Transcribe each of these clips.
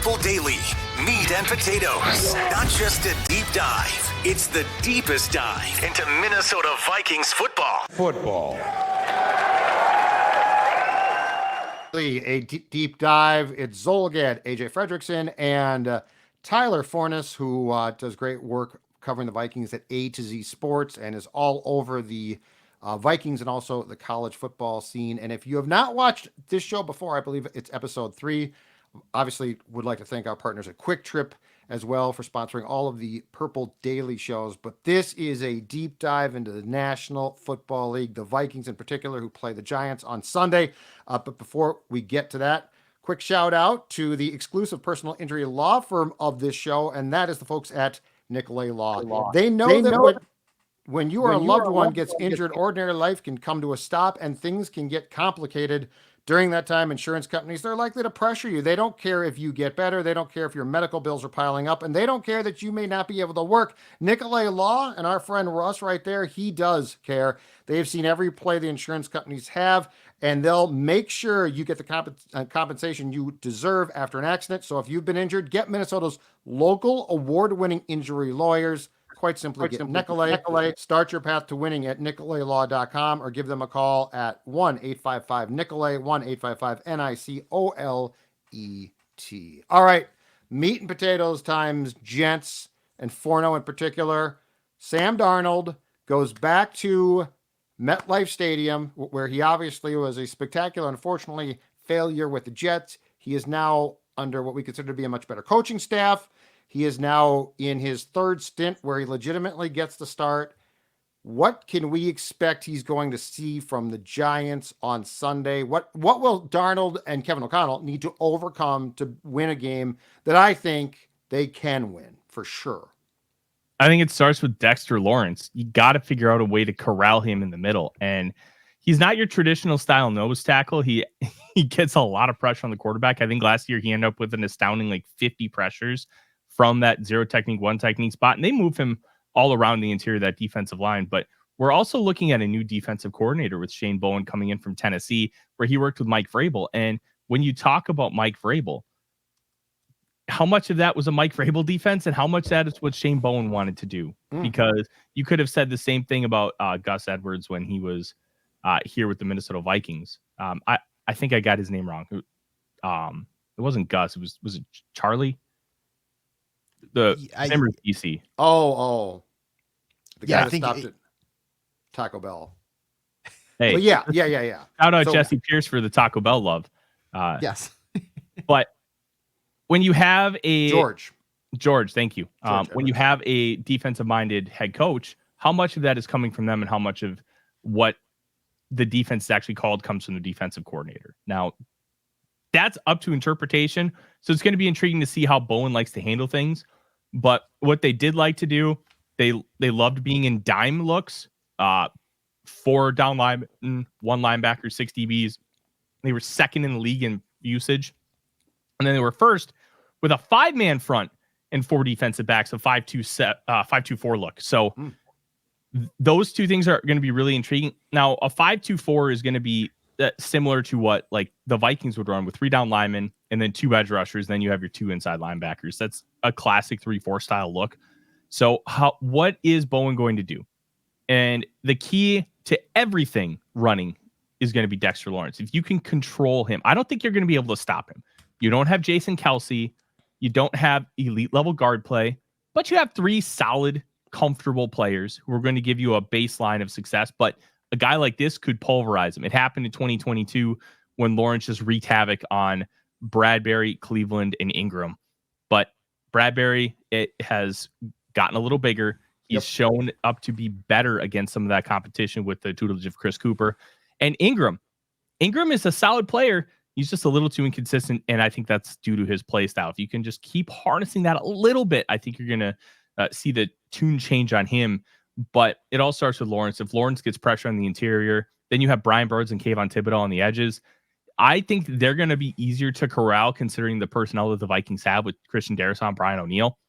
Purple Daily. Meat and potatoes. Not just a deep dive. It's the deepest dive into Minnesota Vikings football. A deep dive. It's Zulgad, AJ Fredrickson, and Tyler Forness, who does great work covering the Vikings at A to Z Sports and is all over the Vikings and also the college football scene. And if you have not watched this show before, I believe it's episode 3. Obviously, would like to thank our partners at Quick Trip as well for sponsoring all of the Purple Daily shows. But this is a deep dive into the National Football League, the Vikings in particular, who play the Giants on Sunday. But before we get to that, quick shout out to the exclusive personal injury law firm of this show, and that is the folks at Nicolay Law. They know that when you or a loved one gets injured, ordinary life can come to a stop and things can get complicated. During that time, insurance companies, they're likely to pressure you. They don't care if you get better. They don't care if your medical bills are piling up, and they don't care that you may not be able to work. Nicolay Law and our friend Russ right there, he does care. They've seen every play the insurance companies have, and they'll make sure you get the compensation you deserve after an accident. So if you've been injured, get Minnesota's local award-winning injury lawyers. Quite simply, get Nicolay. Start your path to winning at nicolaylaw.com or give them a call at 1-855-NICOLAY, 1-855-NICOLET. All right, meat and potatoes times, gents, and Forno in particular. Sam Darnold goes back to MetLife Stadium, where he obviously was a spectacular, unfortunately, failure with the Jets. He is now under what we consider to be a much better coaching staff. He is now in his third stint where he legitimately gets the start. What can we expect he's going to see from the Giants on Sunday? What will Darnold and Kevin O'Connell need to overcome to win a game that I think they can win for sure? I think it starts with Dexter Lawrence. You got to figure out a way to corral him in the middle. And he's not your traditional style nose tackle. He gets a lot of pressure on the quarterback. I think last year he ended up with an astounding 50 pressures from that 0 technique, 1 technique spot. And they move him all around the interior of that defensive line. But we're also looking at a new defensive coordinator with Shane Bowen coming in from Tennessee, where he worked with Mike Vrabel. And when you talk about Mike Vrabel, how much of that was a Mike Vrabel defense and how much that is what Shane Bowen wanted to do? Because you could have said the same thing about Gus Edwards when he was here with the Minnesota Vikings. I think I got his name wrong. It wasn't Gus. Was it Charlie? The member of DC. The guy that stopped at Taco Bell. Hey, well, yeah. Shout out Jesse Pierce for the Taco Bell love. Yes. But when you have a George, thank you. When you have a defensive-minded head coach, how much of that is coming from them and how much of what the defense is actually called comes from the defensive coordinator? Now, that's up to interpretation. So it's going to be intriguing to see how Bowen likes to handle things. But what they did like to do, they loved being in dime looks, 4 down linemen, 1 linebacker, 6 DBs. They were second in the league in usage. And then they were first with a 5-man front and 4 defensive backs, a 5-2-4 look. So those two things are going to be really intriguing. Now, a 5-2-4 is going to be similar to what the Vikings would run with 3 down linemen and then 2 edge rushers. Then you have your 2 inside linebackers. That's a classic 3-4 style look. So what is Bowen going to do? And the key to everything running is going to be Dexter Lawrence. If you can control him, I don't think you're going to be able to stop him. You don't have Jason Kelsey. You don't have elite level guard play, but you have 3 solid, comfortable players who are going to give you a baseline of success. But a guy like this could pulverize him. It happened in 2022 when Lawrence just wreaked havoc on Bradbury, Cleveland, and Ingram. But Bradbury, it has gotten a little bigger. He's shown up to be better against some of that competition with the tutelage of Chris Cooper. And Ingram is a solid player. He's just a little too inconsistent, and I think that's due to his play style. If you can just keep harnessing that a little bit, I think you're going to see the tune change on him. But it all starts with Lawrence. If Lawrence gets pressure on the interior, then you have Brian Burns and Kayvon Thibodeau on the edges. I think they're going to be easier to corral considering the personnel that the Vikings have with Christian Darrisaw and Brian O'Neill.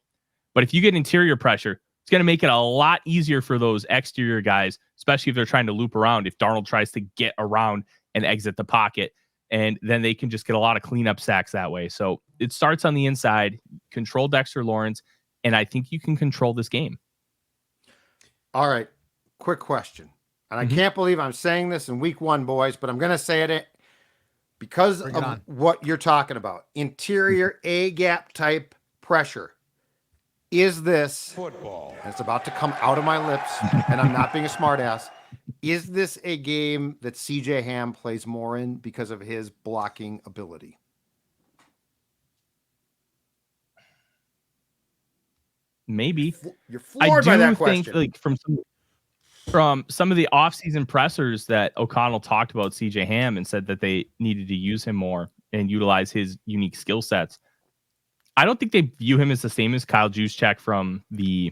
But if you get interior pressure, it's going to make it a lot easier for those exterior guys, especially if they're trying to loop around. If Darnold tries to get around and exit the pocket, and then they can just get a lot of cleanup sacks that way. So it starts on the inside, control Dexter Lawrence, and I think you can control this game. All right, quick question. And I can't believe I'm saying this in week 1, boys, but I'm going to say it because of what you're talking about. Interior A-gap type pressure. Is this football? And it's about to come out of my lips, and I'm not being a smartass. Is this a game that CJ Ham plays more in because of his blocking ability? Maybe. You're floored by that question. I do think, like, from some of the offseason pressers that O'Connell talked about CJ Ham and said that they needed to use him more and utilize his unique skill sets. I don't think they view him as the same as Kyle Juszczyk from the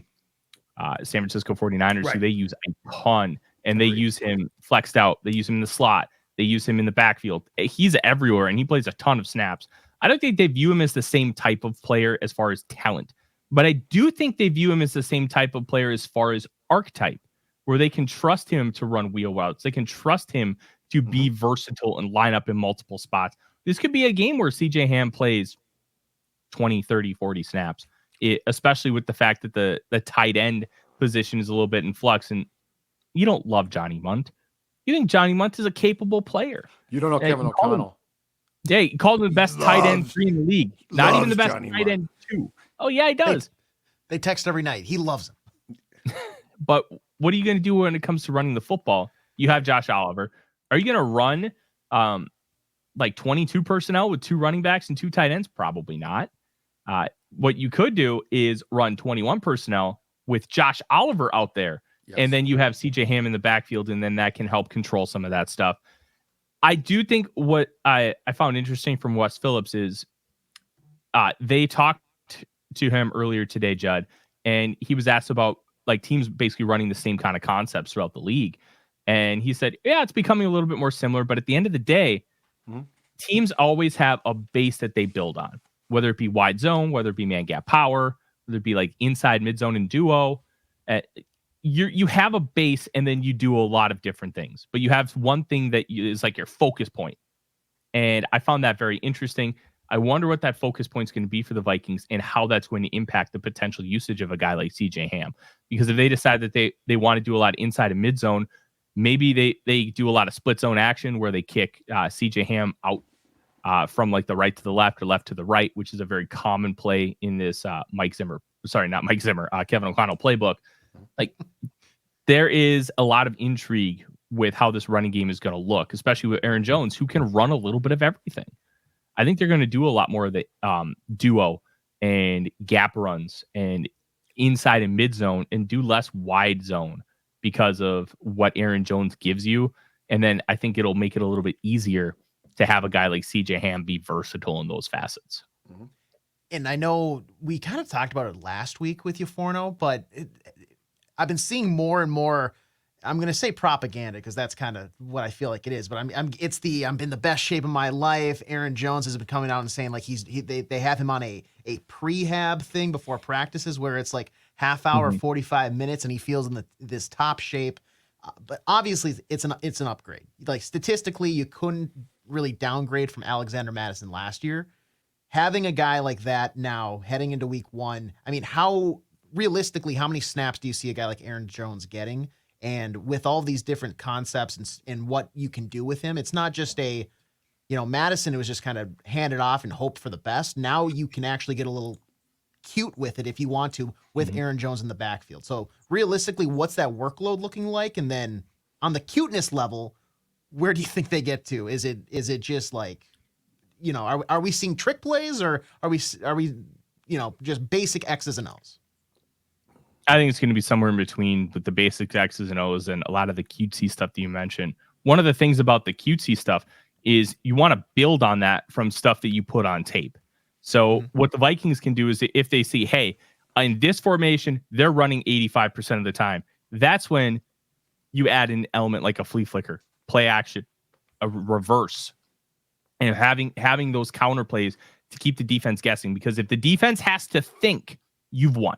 San Francisco 49ers, who they use a ton, and they use him flexed out. They use him in the slot. They use him in the backfield. He's everywhere, and he plays a ton of snaps. I don't think they view him as the same type of player as far as talent, but I do think they view him as the same type of player as far as archetype, where they can trust him to run wheel routes. They can trust him to be versatile and line up in multiple spots. This could be a game where CJ Ham plays 20, 30, 40 snaps, especially with the fact that the tight end position is a little bit in flux. And you don't love Johnny Munt. You think Johnny Munt is a capable player. You don't know Kevin O'Connell. Yeah, he called him the best tight end 3 in the league. Not even the best Johnny tight Munt. end 2. Oh, yeah, he does. They text every night. He loves him. But what are you going to do when it comes to running the football? You have Josh Oliver. Are you going to run like 22 personnel with 2 running backs and 2 tight ends? Probably not. What you could do is run 21 personnel with Josh Oliver out there. Yes. And then you have CJ Ham in the backfield, and then that can help control some of that stuff. I do think what I found interesting from Wes Phillips is they talked to him earlier today, Judd, and he was asked about like teams basically running the same kind of concepts throughout the league. And he said, yeah, it's becoming a little bit more similar, but at the end of the day, teams always have a base that they build on, whether it be wide zone, whether it be man gap power, whether it be like inside mid zone and duo. You have a base, and then you do a lot of different things, but you have one thing that is like your focus point. And I found that very interesting. I wonder what that focus point is going to be for the Vikings and how that's going to impact the potential usage of a guy like CJ Ham. Because if they decide that they want to do a lot inside of mid zone, maybe they do a lot of split zone action where they kick CJ Ham out from like the right to the left or left to the right, which is a very common play in this Kevin O'Connell playbook. Like, there is a lot of intrigue with how this running game is going to look, especially with Aaron Jones, who can run a little bit of everything. I think they're going to do a lot more of the duo and gap runs and inside and mid zone and do less wide zone because of what Aaron Jones gives you. And then I think it'll make it a little bit easier to have a guy like CJ Ham be versatile in those facets. And I know we kind of talked about it last week with you, Forno, but I've been seeing more and more. I'm going to say propaganda because that's kind of what I feel like it is. But I'm in the best shape of my life. Aaron Jones has been coming out and saying like they have him on a prehab thing before practices where it's like half hour, 45 minutes, and he feels in this top shape. But obviously it's an upgrade. Like statistically, you couldn't really downgrade from Alexander Mattison last year. Having a guy like that now heading into week 1, I mean, how many snaps do you see a guy like Aaron Jones getting? And with all these different concepts and what you can do with him, it's not just Madison who was just kind of handed off and hope for the best. Now you can actually get a little cute with it if you want to with Aaron Jones in the backfield. So realistically, what's that workload looking like? And then on the cuteness level, where do you think they get to? Is it just like, are we seeing trick plays or are we just basic X's and O's? I think it's going to be somewhere in between with the basic X's and O's and a lot of the cutesy stuff that you mentioned. One of the things about the cutesy stuff is you want to build on that from stuff that you put on tape. So what the Vikings can do is if they see, hey, in this formation, they're running 85% of the time. That's when you add an element like a flea flicker, play action, a reverse, and having those counter plays to keep the defense guessing. Because if the defense has to think, you've won.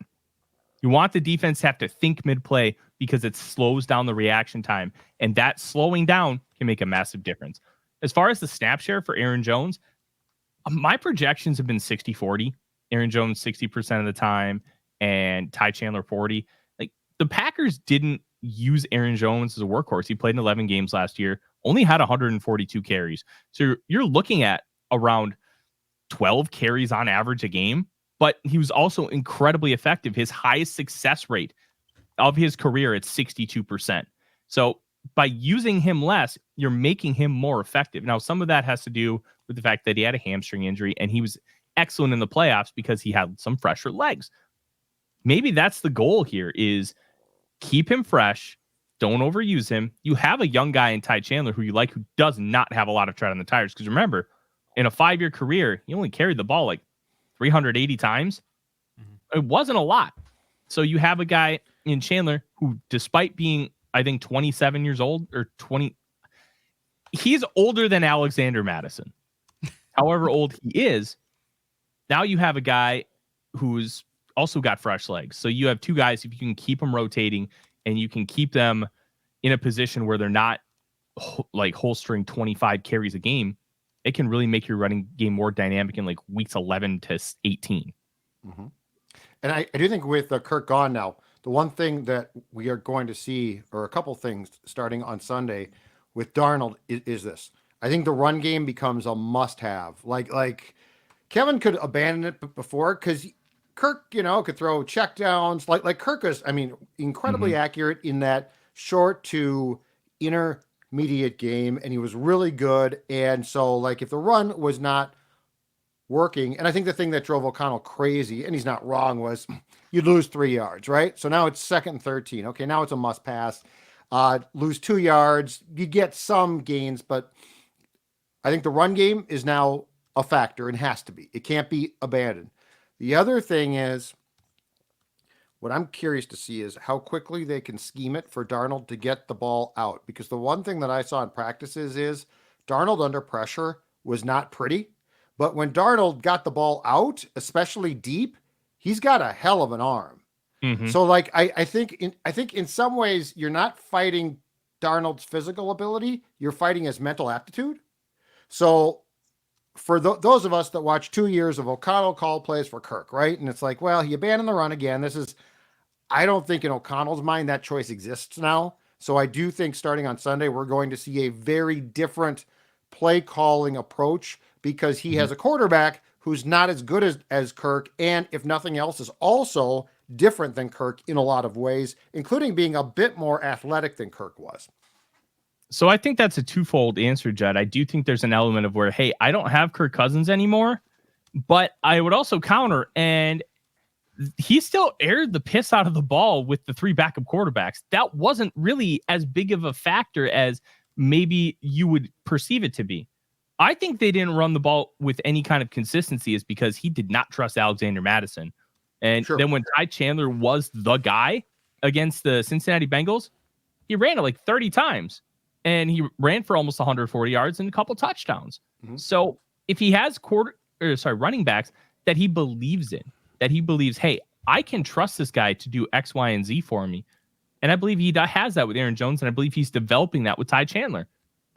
You want the defense to have to think mid-play because it slows down the reaction time. And that slowing down can make a massive difference. As far as the snap share for Aaron Jones, my projections have been 60-40. Aaron Jones 60% of the time and Ty Chandler 40. Like, the Packers didn't use Aaron Jones as a workhorse. He played in 11 games last year, only had 142 carries. So you're looking at around 12 carries on average a game, but he was also incredibly effective. His highest success rate of his career at 62%. So by using him less, you're making him more effective. Now, some of that has to do with the fact that he had a hamstring injury and he was excellent in the playoffs because he had some fresher legs. Maybe that's the goal here, is keep him fresh. Don't overuse him. You have a young guy in Ty Chandler who you like, who does not have a lot of tread on the tires. Because remember, in a 5-year career, he only carried the ball like 380 times. It wasn't a lot. So you have a guy in Chandler who, despite being, I think, 27 years old or 20, he's older than Alexander Madison. However old he is, now you have a guy who's also got fresh legs. So you have two guys, if you can keep them rotating and you can keep them in a position where they're not like holstering 25 carries a game, it can really make your running game more dynamic in like weeks 11 to 18. Mm-hmm. And I do think with Kirk gone now, the one thing that we are going to see, or a couple things starting on Sunday with Darnold, is this. I think the run game becomes a must-have. Like Kevin could abandon it before because Kirk, could throw checkdowns. Like Kirk is, incredibly accurate in that short to intermediate game, and he was really good. And so, like, if the run was not working, and I think the thing that drove O'Connell crazy, and he's not wrong, was you'd lose 3 yards, right? So now it's 2nd and 13. Okay, now it's a must pass. Lose 2 yards, you get some gains, but I think the run game is now a factor and has to be. It can't be abandoned. The other thing is, what I'm curious to see is how quickly they can scheme it for Darnold to get the ball out. Because the one thing that I saw in practices is Darnold under pressure was not pretty. But when Darnold got the ball out, especially deep, he's got a hell of an arm. Mm-hmm. So, like, I think in some ways you're not fighting Darnold's physical ability, you're fighting his mental aptitude. So for those of us that watch 2 years of O'Connell call plays for Kirk, right? And it's like, well, he abandoned the run again. I don't think in O'Connell's mind that choice exists now. So I do think starting on Sunday, we're going to see a very different play calling approach because he has a quarterback who's not as good as Kirk. And if nothing else, is also different than Kirk in a lot of ways, including being a bit more athletic than Kirk was. So I think that's a twofold answer, Judd. I do think there's an element of where, hey, I don't have Kirk Cousins anymore, but I would also counter, and he still aired the piss out of the ball with the 3 backup quarterbacks. That wasn't really as big of a factor as maybe you would perceive it to be. I think they didn't run the ball with any kind of consistency is because he did not trust Alexander Madison. And then when Ty Chandler was the guy against the Cincinnati Bengals, he ran it like 30 times. And he ran for almost 140 yards and a couple touchdowns. Mm-hmm. So if he has running backs that he believes in, that he believes, hey, I can trust this guy to do X, Y, and Z for me. And I believe he has that with Aaron Jones, and I believe he's developing that with Ty Chandler.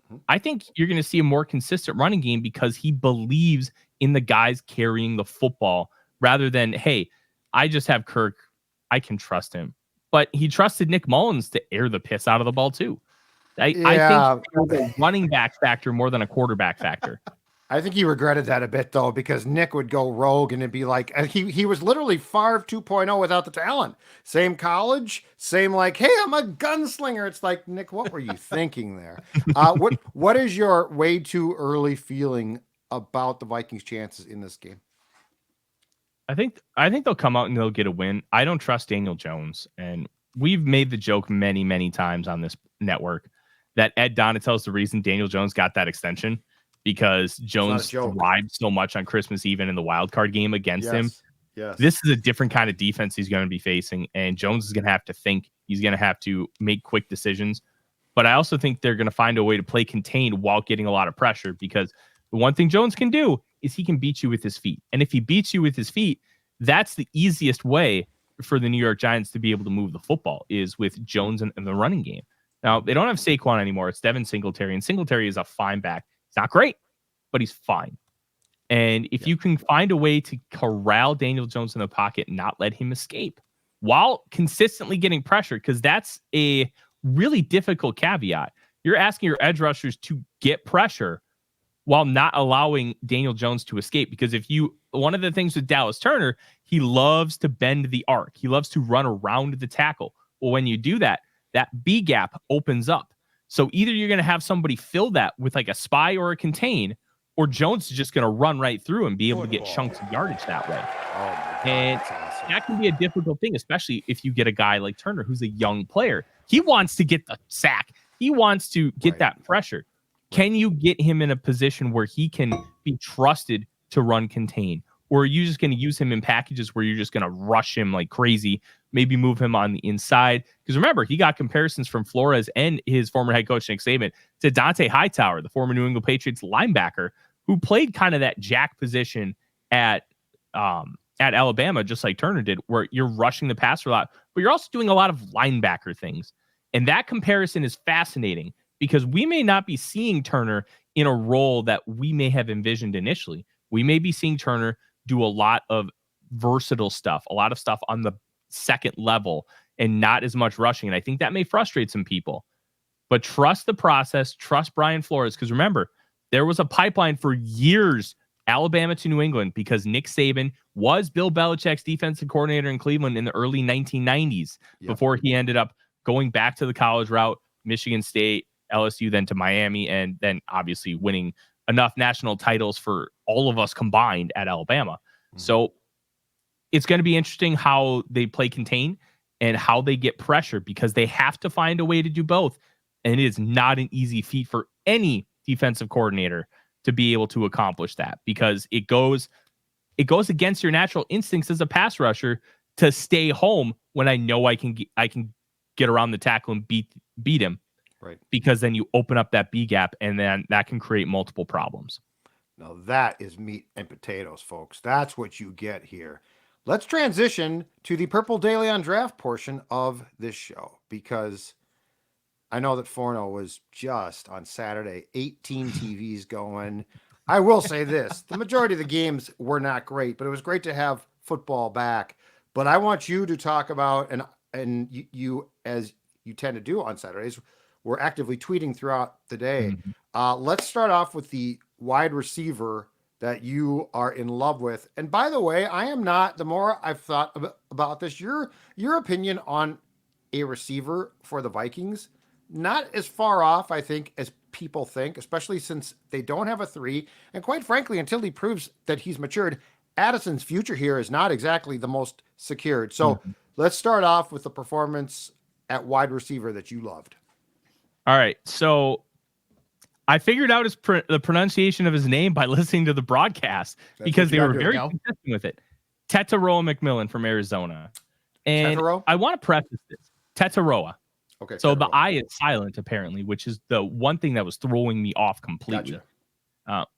Mm-hmm. I think you're going to see a more consistent running game because he believes in the guys carrying the football rather than, hey, I just have Kirk. I can trust him. But he trusted Nick Mullins to air the piss out of the ball too. I think a running back factor more than a quarterback factor. I think he regretted that a bit, though, because Nick would go rogue and it'd be like, and he was literally Favre 2.0 without the talent. Same college, same like, hey, I'm a gunslinger. It's like, Nick, what were you thinking there? What is your way too early feeling about the Vikings' chances in this game? I think they'll come out and they'll get a win. I don't trust Daniel Jones, and we've made the joke many, many times on this network that Ed Donatell's the reason Daniel Jones got that extension because Jones thrived so much on Christmas Eve and in the wild card game against him. Yes. This is a different kind of defense he's going to be facing, and Jones is going to have to think. He's going to have to make quick decisions. But I also think they're going to find a way to play contained while getting a lot of pressure because the one thing Jones can do is he can beat you with his feet. And if he beats you with his feet, that's the easiest way for the New York Giants to be able to move the football is with Jones and the running game. Now, they don't have Saquon anymore. It's Devin Singletary, and Singletary is a fine back. He's not great, but he's fine. And if you can find a way to corral Daniel Jones in the pocket and not let him escape while consistently getting pressure, because that's a really difficult caveat. You're asking your edge rushers to get pressure while not allowing Daniel Jones to escape. Because one of the things with Dallas Turner, he loves to bend the arc. He loves to run around the tackle. Well, when you do that, that B gap opens up. So either you're going to have somebody fill that with like a spy or a contain, or Jones is just going to run right through and be able to get chunks of yardage that way. Oh my God, and awesome. That can be a difficult thing, especially if you get a guy like Turner, who's a young player. He wants to get the sack. He wants to get that pressure. Can you get him in a position where he can be trusted to run contain? Or are you just going to use him in packages where you're just going to rush him like crazy, maybe move him on the inside? Because remember, he got comparisons from Flores and his former head coach, Nick Saban, to Dante Hightower, the former New England Patriots linebacker, who played kind of that jack position at Alabama, just like Turner did, where you're rushing the passer a lot, but you're also doing a lot of linebacker things. And that comparison is fascinating because we may not be seeing Turner in a role that we may have envisioned initially. We may be seeing Turner do a lot of versatile stuff, a lot of stuff on the second level and not as much rushing. And I think that may frustrate some people. But trust the process, trust Brian Flores, because remember, there was a pipeline for years, Alabama to New England, because Nick Saban was Bill Belichick's defensive coordinator in Cleveland in the early 1990s before he ended up going back to the college route, Michigan State, LSU, then to Miami, and then obviously winning enough national titles for all of us combined at Alabama. So it's going to be interesting how they play contain and how they get pressure, because they have to find a way to do both. And it is not an easy feat for any defensive coordinator to be able to accomplish that, because it goes against your natural instincts as a pass rusher to stay home when I know I can get around the tackle and beat him. Right. Because then you open up that B gap, and then that can create multiple problems. Now that is meat and potatoes, folks. That's what you get here. Let's transition to the Purple Daily on Draft portion of this show, because I know that Forno was just on Saturday, 18 TVs going. I will say this, the majority of the games were not great, but it was great to have football back. But I want you to talk about, and you as you tend to do on Saturdays, we're actively tweeting throughout the day. Let's start off with the wide receiver that you are in love with. And by the way, I am not, the more I've thought about this, your opinion on a receiver for the Vikings, not as far off, I think, as people think, especially since they don't have a 3. And quite frankly, until he proves that he's matured, Addison's future here is not exactly the most secured. So let's start off with the performance at wide receiver that you loved. All right. So I figured out the pronunciation of his name by listening to the broadcast, because they were very consistent with it. Tetaroa McMillan from Arizona. And Tetero? I want to preface this. Tetaroa. Okay. So the I is silent, apparently, which is the one thing that was throwing me off completely. Gotcha.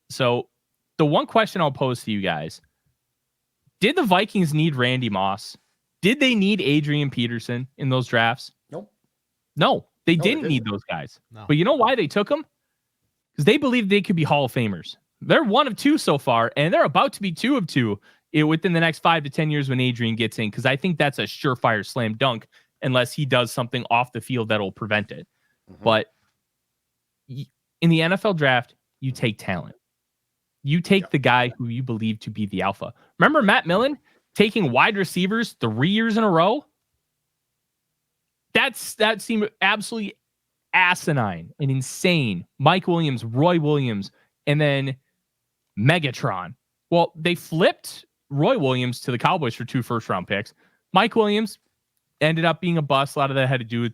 So the one question I'll pose to you guys, did the Vikings need Randy Moss? Did they need Adrian Peterson in those drafts? Nope. No, they didn't need those guys. No. But you know why they took them? Because they believed they could be Hall of Famers. They're 1 of 2 so far, and they're about to be 2 of 2 within the next 5 to 10 years when Adrian gets in, because I think that's a surefire slam dunk unless he does something off the field that'll prevent it. But in the NFL draft, you take talent. You take the guy who you believe to be the alpha. Remember Matt Millen taking wide receivers 3 years in a row? That seemed absolutely asinine and insane. Mike Williams, Roy Williams, and then Megatron. Well, they flipped Roy Williams to the Cowboys for 2 first-round picks. Mike Williams ended up being a bust. A lot of that had to do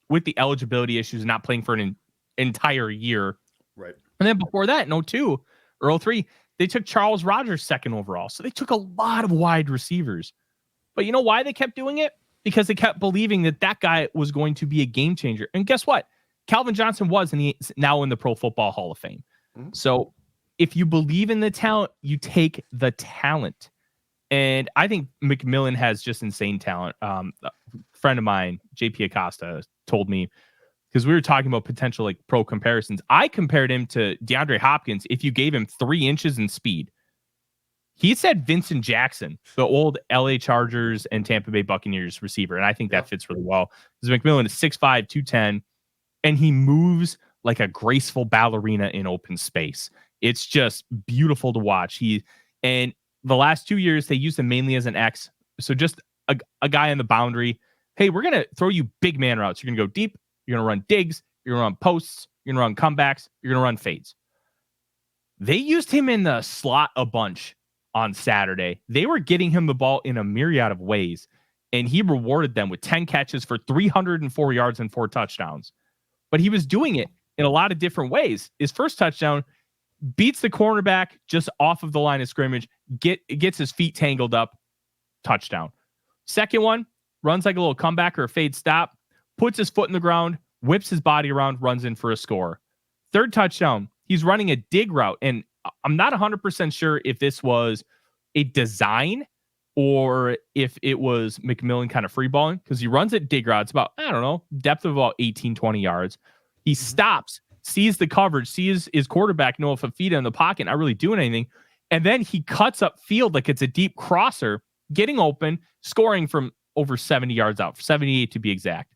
with the eligibility issues and not playing for an entire year. Right. And then before that, in 02 or 03, they took Charles Rogers 2nd overall. So they took a lot of wide receivers. But you know why they kept doing it? Because they kept believing that guy was going to be a game changer. And guess what? Calvin Johnson was, and he's now in the Pro Football Hall of Fame. So if you believe in the talent, you take the talent. And I think McMillan has just insane talent. A friend of mine, JP Acosta, told me because we were talking about potential like pro comparisons. I compared him to DeAndre Hopkins if you gave him 3 inches in speed. He said Vincent Jackson, the old LA Chargers and Tampa Bay Buccaneers receiver, and I think that fits really well. Because McMillan is 6'5", 210, and he moves like a graceful ballerina in open space. It's just beautiful to watch. And the last 2 years, they used him mainly as an X. So just a guy on the boundary. Hey, we're going to throw you big man routes. You're going to go deep. You're going to run digs. You're going to run posts. You're going to run comebacks. You're going to run fades. They used him in the slot a bunch on Saturday. They were getting him the ball in a myriad of ways, and he rewarded them with 10 catches for 304 yards and 4 touchdowns. But he was doing it in a lot of different ways. His first touchdown beats the cornerback just off of the line of scrimmage, gets his feet tangled up, touchdown. Second one, runs like a little comeback or a fade stop, puts his foot in the ground, whips his body around, runs in for a score. Third touchdown, he's running a dig route, and I'm not 100% sure if this was a design or if it was McMillan kind of free balling, because he runs at dig route. It's about, I don't know, depth of about 18, 20 yards. He stops, sees the coverage, sees his quarterback, Noah Fafita in the pocket, not really doing anything. And then he cuts up field like it's a deep crosser, getting open, scoring from over 70 yards out, 78 to be exact.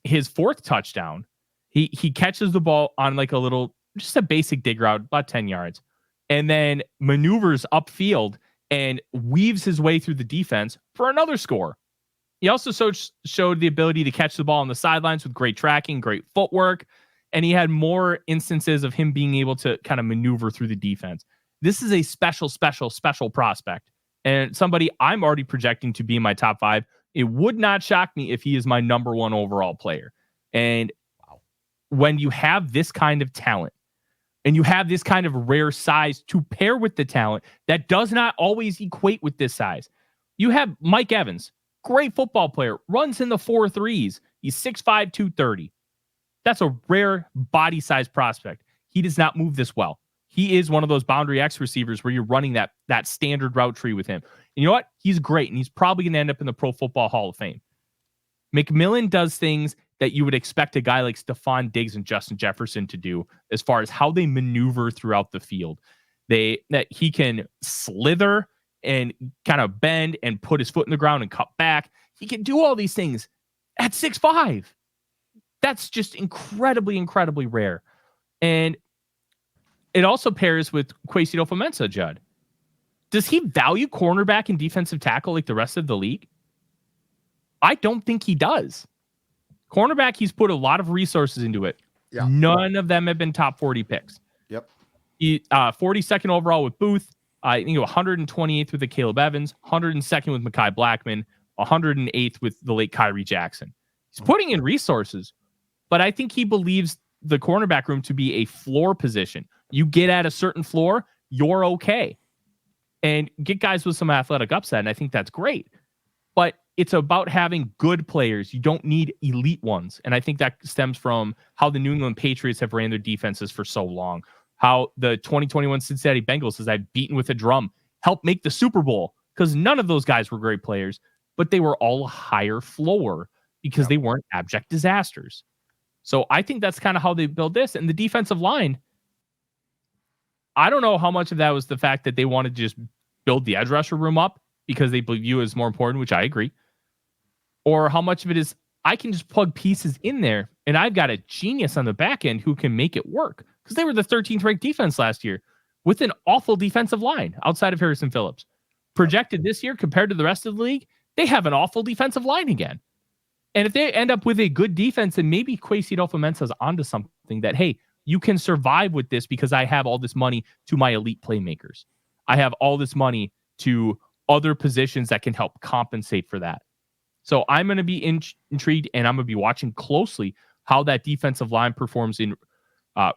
His fourth touchdown, he catches the ball on like a little, just a basic dig route, about 10 yards, and then maneuvers upfield and weaves his way through the defense for another score. He also showed the ability to catch the ball on the sidelines with great tracking, great footwork, and he had more instances of him being able to kind of maneuver through the defense. This is a special prospect, and somebody I'm already projecting to be in my top 5. It would not shock me if he is my number 1 overall player. And when you have this kind of talent, and you have this kind of rare size to pair with the talent that does not always equate with this size. You have Mike Evans, great football player, runs in the 4.3s. He's 6'5", 230. That's a rare body size prospect. He does not move this well. He is one of those boundary X receivers where you're running that standard route tree with him. And you know what? He's great, and he's probably going to end up in the Pro Football Hall of Fame. McMillan does things that you would expect a guy like Stephon Diggs and Justin Jefferson to do as far as how they maneuver throughout the field. That he can slither and kind of bend and put his foot in the ground and cut back. He can do all these things at 6'5". That's just incredibly, incredibly rare. And it also pairs with Kwesi Adofo-Mensah, Judd. Does he value cornerback and defensive tackle like the rest of the league? I don't think he does. Cornerback, he's put a lot of resources into it. Yeah. None of them have been top 40 picks. Yep. He 42nd overall with Booth. I think 128th with the Caleb Evans, 102nd with Mekhi Blackman, 108th with the late Kyrie Jackson. He's putting in resources, but I think he believes the cornerback room to be a floor position. You get at a certain floor, you're okay. And get guys with some athletic upside, and I think that's great. But it's about having good players. You don't need elite ones. And I think that stems from how the New England Patriots have ran their defenses for so long. How the 2021 Cincinnati Bengals, as I've beaten with a drum, helped make the Super Bowl, because none of those guys were great players, but they were all higher floor because they weren't abject disasters. So I think that's kind of how they build this. And the defensive line, I don't know how much of that was the fact that they wanted to just build the edge rusher room up because they view it as more important, which I agree. Or how much of it is I can just plug pieces in there and I've got a genius on the back end who can make it work. Because they were the 13th ranked defense last year with an awful defensive line outside of Harrison Phillips. Projected this year compared to the rest of the league, they have an awful defensive line again. And if they end up with a good defense, then maybe Kwesi Adofo-Mensah is onto something that, hey, you can survive with this because I have all this money to my elite playmakers. I have all this money to other positions that can help compensate for that. So I'm going to be intrigued, and I'm going to be watching closely how that defensive line performs in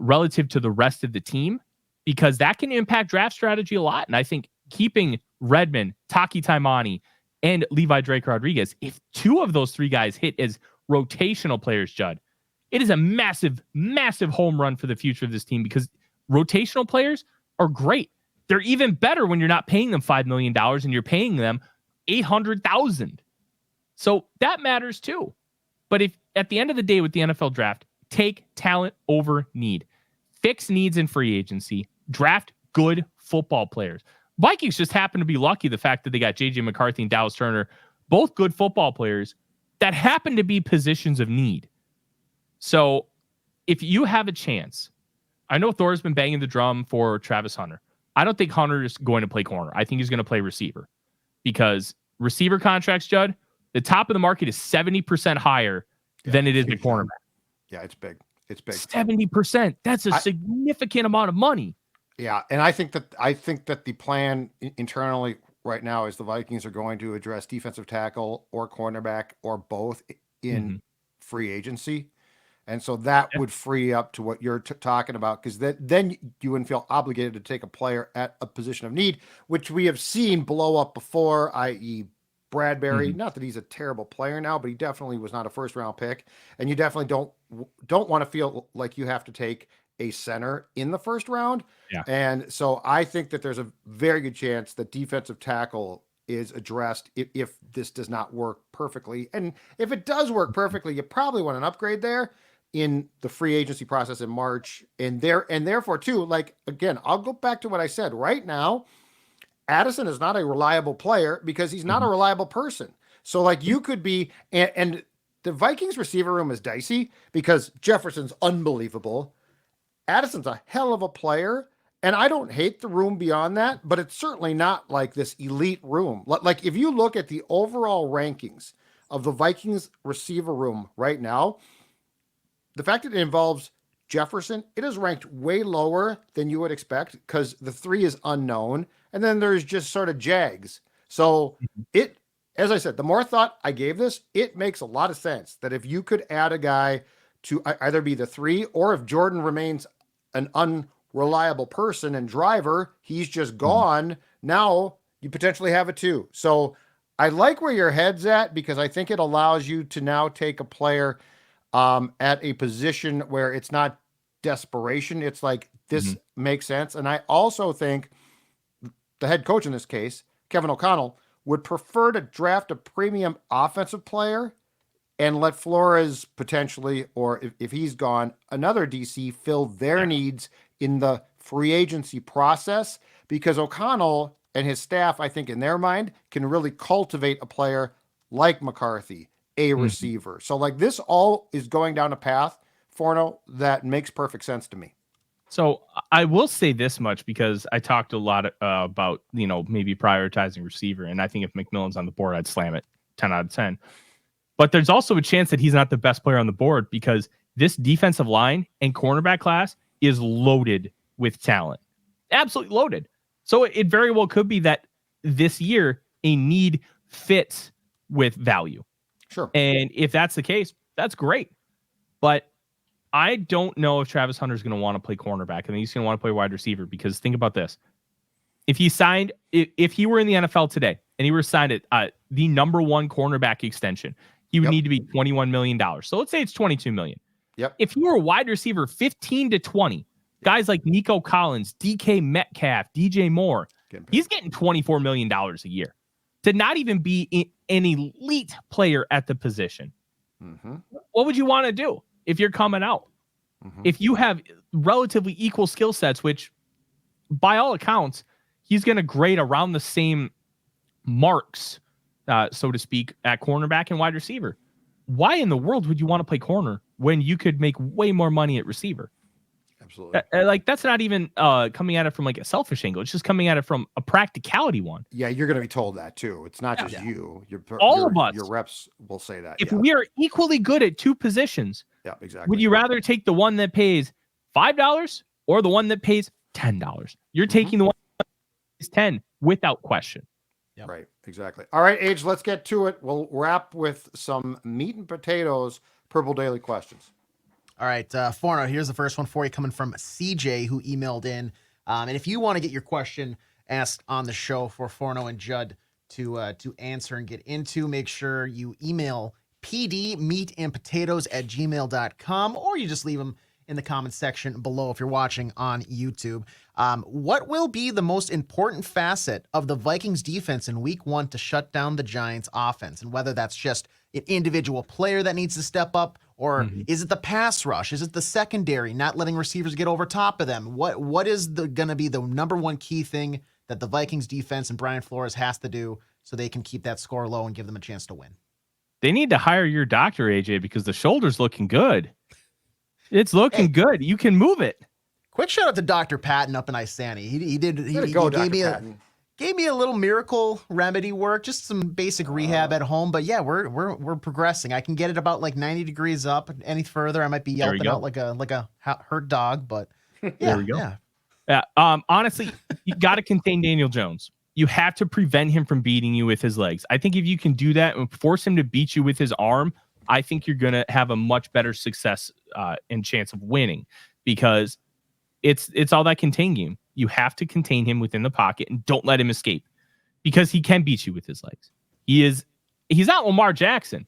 relative to the rest of the team, because that can impact draft strategy a lot. And I think keeping Redmond, Taki Taimani, and Levi Drake Rodriguez, if 2 of those 3 guys hit as rotational players, Judd, it is a massive, massive home run for the future of this team, because rotational players are great. They're even better when you're not paying them $5 million and you're paying them $800,000. So that matters too. But if at the end of the day with the NFL draft, take talent over need. Fix needs in free agency. Draft good football players. Vikings just happen to be lucky the fact that they got J.J. McCarthy and Dallas Turner, both good football players that happen to be positions of need. So if you have a chance, I know Thor's been banging the drum for Travis Hunter. I don't think Hunter is going to play corner. I think he's going to play receiver because receiver contracts, Judd, the top of the market is 70% higher than it is at cornerback. Yeah, it's big. It's big. 70%. That's a significant amount of money. Yeah, and I think that the plan internally right now is the Vikings are going to address defensive tackle or cornerback or both in free agency. And so that would free up to what you're talking about, because then you wouldn't feel obligated to take a player at a position of need, which we have seen blow up before, i.e. Bradbury. Not that he's a terrible player now, but he definitely was not a first round pick. And you definitely don't want to feel like you have to take a center in the first round. Yeah. And so I think that there's a very good chance that defensive tackle is addressed if this does not work perfectly. And if it does work perfectly, you probably want an upgrade there in the free agency process in March. And therefore too, like, again, I'll go back to what I said right now. Addison is not a reliable player because he's not a reliable person. So like you could be, and the Vikings receiver room is dicey because Jefferson's unbelievable. Addison's a hell of a player. And I don't hate the room beyond that, but it's certainly not like this elite room. Like if you look at the overall rankings of the Vikings receiver room right now, the fact that it involves Jefferson, it is ranked way lower than you would expect because the 3 is unknown. And then there's just sort of Jags. So as I said, the more thought I gave this, it makes a lot of sense that if you could add a guy to either be the 3 or if Jordan remains an unreliable person and driver, he's just gone. Now you potentially have a 2. So I like where your head's at because I think it allows you to now take a player at a position where it's not desperation. It's like, this makes sense. And I also think the head coach in this case, Kevin O'Connell, would prefer to draft a premium offensive player and let Flores potentially, or if he's gone, another DC fill their needs in the free agency process, because O'Connell and his staff, I think in their mind, can really cultivate a player like McCarthy, a receiver. So like this all is going down a path, Forno, that makes perfect sense to me. So I will say this much because I talked a lot about, maybe prioritizing receiver. And I think if McMillan's on the board, I'd slam it 10 out of 10. But there's also a chance that he's not the best player on the board because this defensive line and cornerback class is loaded with talent. Absolutely loaded. So it very well could be that this year a need fits with value. Sure. And if that's the case, that's great. But I don't know if Travis Hunter is going to want to play cornerback. I think he's going to want to play wide receiver because think about this. If he were in the NFL today and he were signed at the number 1 cornerback extension, he would need to be $21 million. So let's say it's $22 million. Yep. If you were a wide receiver 15 to 20, guys like Nico Collins, DK Metcalf, DJ Moore, he's getting $24 million a year to not even be an elite player at the position. What would you want to do if you're coming out? If you have relatively equal skill sets, which by all accounts, he's going to grade around the same marks, so to speak, at cornerback and wide receiver. Why in the world would you want to play corner when you could make way more money at receiver? Absolutely. That's not even coming at it from like a selfish angle. It's just coming at it from a practicality one. Yeah, you're going to be told that too. It's not just you. All of us. Your reps will say that. If we are equally good at 2 positions, exactly. Would you rather take the one that pays $5 or the one that pays $10? You're taking the one that pays 10 without question. Yep. Right, exactly. All right, Age, let's get to it. We'll wrap with some meat and potatoes Purple Daily questions. All right, Forno, here's the first one for you coming from CJ, who emailed in. And if you want to get your question asked on the show for Forno and Judd to answer and get into, make sure you email pdmeatandpotatoes@gmail.com, or you just leave them in the comments section below if you're watching on YouTube. What will be the most important facet of the Vikings defense in week 1 to shut down the Giants offense? And whether that's just, an individual player that needs to step up? Or is it the pass rush? Is it the secondary, not letting receivers get over top of them? What is going to be the number one key thing that the Vikings defense and Brian Flores has to do so they can keep that score low and give them a chance to win? They need to hire your doctor, AJ, because the shoulder's looking good. It's looking good. You can move it. Quick shout out to Dr. Patton up in Isani. He gave me a little miracle remedy work, just some basic rehab at home. But yeah, we're progressing. I can get it about like 90 degrees up. Any further, I might be yelping out like a hurt dog. But yeah, there we go. Yeah. Honestly, you got to contain Daniel Jones. You have to prevent him from beating you with his legs. I think if you can do that and force him to beat you with his arm, I think you're going to have a much better success and chance of winning, because it's all that contain game. You have to contain him within the pocket and don't let him escape, because he can beat you with his legs. He's not Lamar Jackson,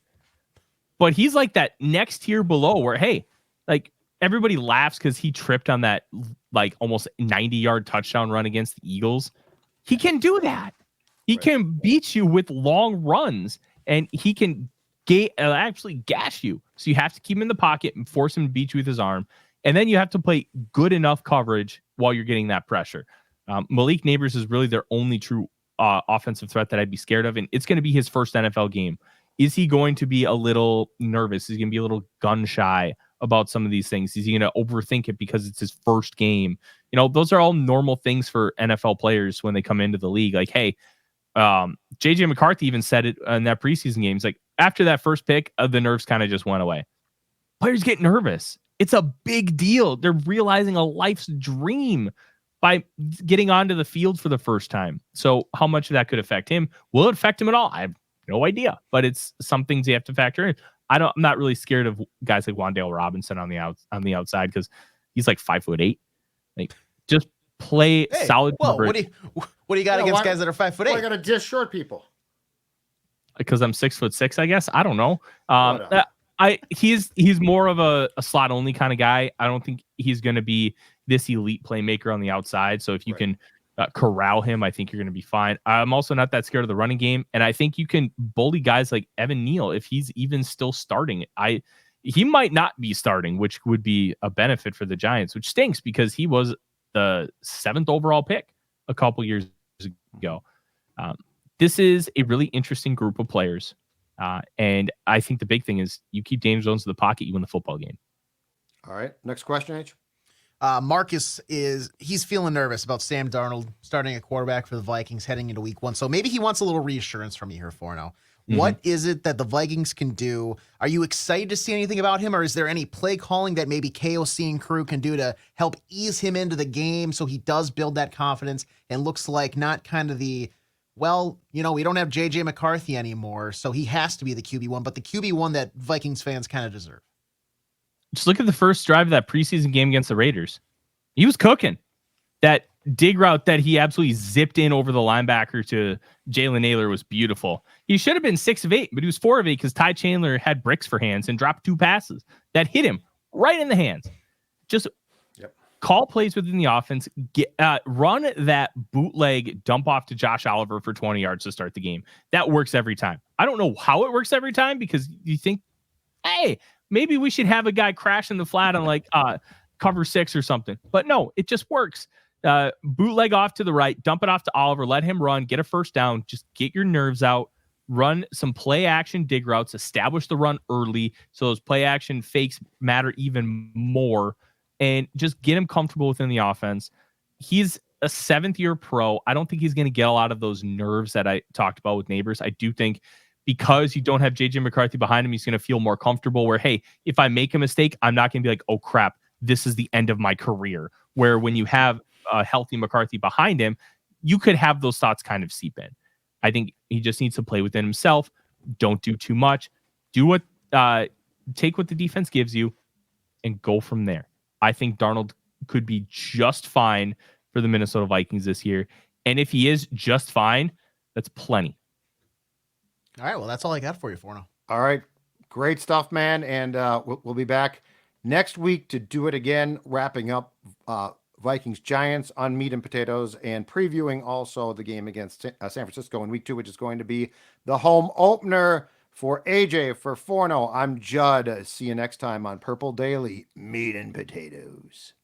but he's like that next tier below where, hey, like everybody laughs because he tripped on that like almost 90-yard touchdown run against the Eagles. He can do that. He can beat you with long runs, and he can actually gash you. So you have to keep him in the pocket and force him to beat you with his arm. And then you have to play good enough coverage while you're getting that pressure. Malik Neighbors is really their only true offensive threat that I'd be scared of. And it's going to be his first NFL game. Is he going to be a little nervous? Is he going to be a little gun shy about some of these things? Is he going to overthink it because it's his first game? You know, those are all normal things for NFL players when they come into the league. Like, hey, JJ McCarthy even said it in that preseason game. He's like, after that first pick, the nerves kind of just went away. Players get nervous. It's a big deal. They're realizing a life's dream by getting onto the field for the first time. So how much of that could affect him? Will it affect him at all? I have no idea, but it's some things you have to factor in. I'm not really scared of guys like Wan'Dale Robinson on the outside, because he's like 5'8". Like, just play solid coverage. What do you got against guys that are 5'8"? Why I got to dish short people? Because I'm 6'6", I guess. I don't know. He's more of a slot only kind of guy. I don't think he's going to be this elite playmaker on the outside. So if you can corral him, I think you're going to be fine. I'm also not that scared of the running game, and I think you can bully guys like Evan Neal if he's even still starting. He might not be starting, which would be a benefit for the Giants, which stinks because he was the 7th overall pick a couple years ago. This is a really interesting group of players. And I think the big thing is you keep Daniel Jones in the pocket, you win the football game. All right. Next question, H. Marcus he's feeling nervous about Sam Darnold starting a quarterback for the Vikings heading into week 1. So maybe he wants a little reassurance from you here, Forno. What is it that the Vikings can do? Are you excited to see anything about him, or is there any play calling that maybe KOC and crew can do to help ease him into the game so he does build that confidence and looks like not kind of the, well, you know, we don't have JJ McCarthy anymore, so he has to be the QB1, but the QB1 that Vikings fans kind of deserve? Just look at the first drive of that preseason game against the Raiders. He was cooking. That dig route that he absolutely zipped in over the linebacker to Jalen Naylor was beautiful. He should have been 6 of 8, but he was 4 of 8 because Ty Chandler had bricks for hands and dropped 2 passes that hit him right in the hands. Just call plays within the offense, run that bootleg dump off to Josh Oliver for 20 yards to start the game. That works every time. I don't know how it works every time, because you think, hey, maybe we should have a guy crash in the flat on like cover 6 or something. But no, it just works. Bootleg off to the right, dump it off to Oliver, let him run, get a first down, just get your nerves out, run some play action dig routes, establish the run early so those play action fakes matter even more, and just get him comfortable within the offense. He's a 7th-year pro. I don't think he's going to get a lot of those nerves that I talked about with Neighbors. I do think because you don't have JJ McCarthy behind him, he's going to feel more comfortable where, hey, if I make a mistake, I'm not going to be like, oh, crap, this is the end of my career. Where when you have a healthy McCarthy behind him, you could have those thoughts kind of seep in. I think he just needs to play within himself. Don't do too much. Take what the defense gives you and go from there. I think Darnold could be just fine for the Minnesota Vikings this year. And if he is just fine, that's plenty. All right. Well, that's all I got for you, Forno. All right. Great stuff, man. And we'll be back next week to do it again, wrapping up Vikings Giants on Meat and Potatoes and previewing also the game against San Francisco in week 2, which is going to be the home opener For AJ, for Forno, I'm Judd. See you next time on Purple Daily Meat and Potatoes.